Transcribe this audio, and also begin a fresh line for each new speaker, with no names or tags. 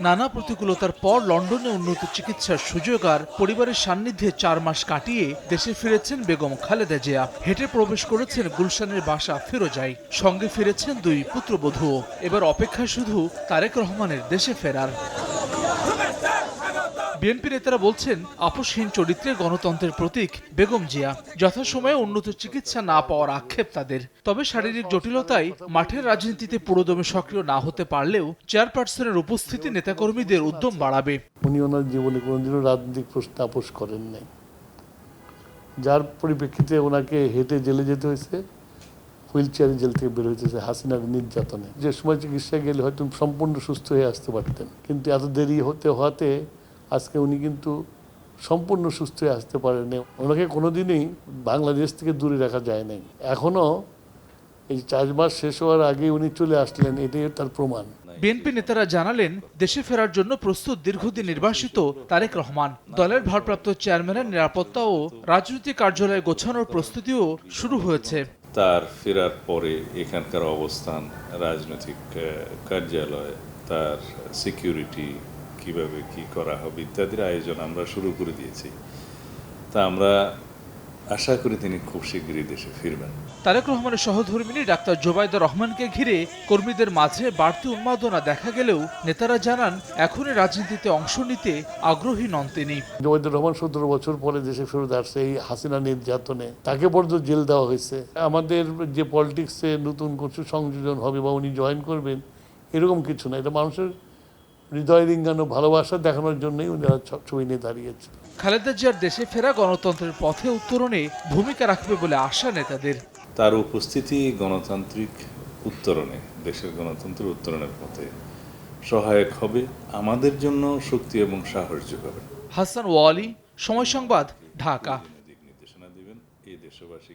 নানা প্রতিকূলতার পর লন্ডনে উন্নত চিকিৎসার সুযোগ আর পরিবারের সান্নিধ্যে ৪ মাস কাটিয়ে দেশে ফিরেছেন বেগম খালেদা জিয়া। হেঁটে প্রবেশ করেছেন গুলশানের বাসা ফিরোজায়। সঙ্গে ফিরেছেন ২ পুত্রবধূও। এবার অপেক্ষা শুধু তারেক রহমানের দেশে ফেরার। বিএনপি নেতারা বলছেন, আপোষহীন চরিত্রে গণতন্ত্রের প্রতীক বেগম জিয়া। যথাসময়ে উন্নত চিকিৎসা না পাওয়ার আক্ষেপ তাদের। তবে শারীরিক জটিলতায় মাঠের রাজনীতিতে পুরোদমে সক্রিয় না হতে পারলেও চেয়ারপারসনের উপস্থিতি নেতাকর্মীদের উদ্যম বাড়াবে।
উনি ওনার জীবনে কোনোদিনও রাজনৈতিক প্রশ্ন আপোষ করেন নাই, যার পরিপ্রেক্ষিতে ওনাকে হেঁটে জেলে যেতে হয়েছে, হুইল চেয়ারে জেল থেকে বের হইতেছে হাসিনার নির্যাতনে। যে সময় চিকিৎসায় গেলে হয়তো সম্পূর্ণ সুস্থ হয়ে আসতে পারতেন, কিন্তু এত দেরি হওয়াতে আজকে উনি কিন্তু সম্পূর্ণ সুস্থ হয়ে আসতে পারেনি। ওনাকে কোনোদিনই বাংলাদেশ থেকে দূরে রাখা যায় নাই। এখনও এই ৪ মাস শেষ হওয়ার আগে উনি চলে আসলেন, এটাই তার প্রমাণ।
বিএনপি নেতারা জানালেন, দেশে ফেরার জন্য প্রস্তুত দীর্ঘদিন নির্বাসিত তারেক রহমান। দলের ভারপ্রাপ্ত চেয়ারম্যানের নিরাপত্তা ও রাজনৈতিক কার্যালয় গোছানোর প্রস্তুতিও শুরু হয়েছে।
তার ফেরার পরে এখানকার অবস্থান, রাজনৈতিক কার্যালয়, তার সিকিউরিটি কিভাবে কি করা হবে ইত্যাদির আয়োজন আমরা শুরু করে দিয়েছি। তা আমরা আশা করি তিনি খুব শীঘ্রই দেশে ফিরবেন।
তারেক রহমানের সহধর্মিণী ডাক্তার জোবাইদা রহমানকে ঘিরে কর্মীদের মাঝে বাড়তি উন্মাদনা দেখা গেলেও নেতারা জানান, এখনই রাজনীতিতে অংশ নিতে আগ্রহী নন তিনি।
জোবাইদা রহমান ১৭ বছর পরে দেশে ফেরত আসছে এই হাসিনা নির্যাতনে, তাকে পর্যন্ত জেল দেওয়া হয়েছে। আমাদের যে পলিটিক্সে নতুন কিছু সংযোজন হবে বা উনি জয়েন করবেন এরকম কিছু না, এটা মানুষের হৃদয় রিঙ্গানো ভালোবাসা দেখানোর জন্যই উনি ছবি নিয়ে দাঁড়িয়েছে।
খালেদা জিয়ার দেশে ফেরা গণতন্ত্রের পথে উত্তরণে ভূমিকা রাখবে বলে আশা নেতাদের।
তার উপস্থিতি গণতান্ত্রিক উত্তরণে, দেশের গণতন্ত্রের উত্তরণের পথে সহায়ক হবে, আমাদের জন্য শক্তি এবং সাহস যোগাবে।
হাসান ওয়ালি, সময় সংবাদ, ঢাকা।
নির্দেশনা দিবেন এই দেশবাসী।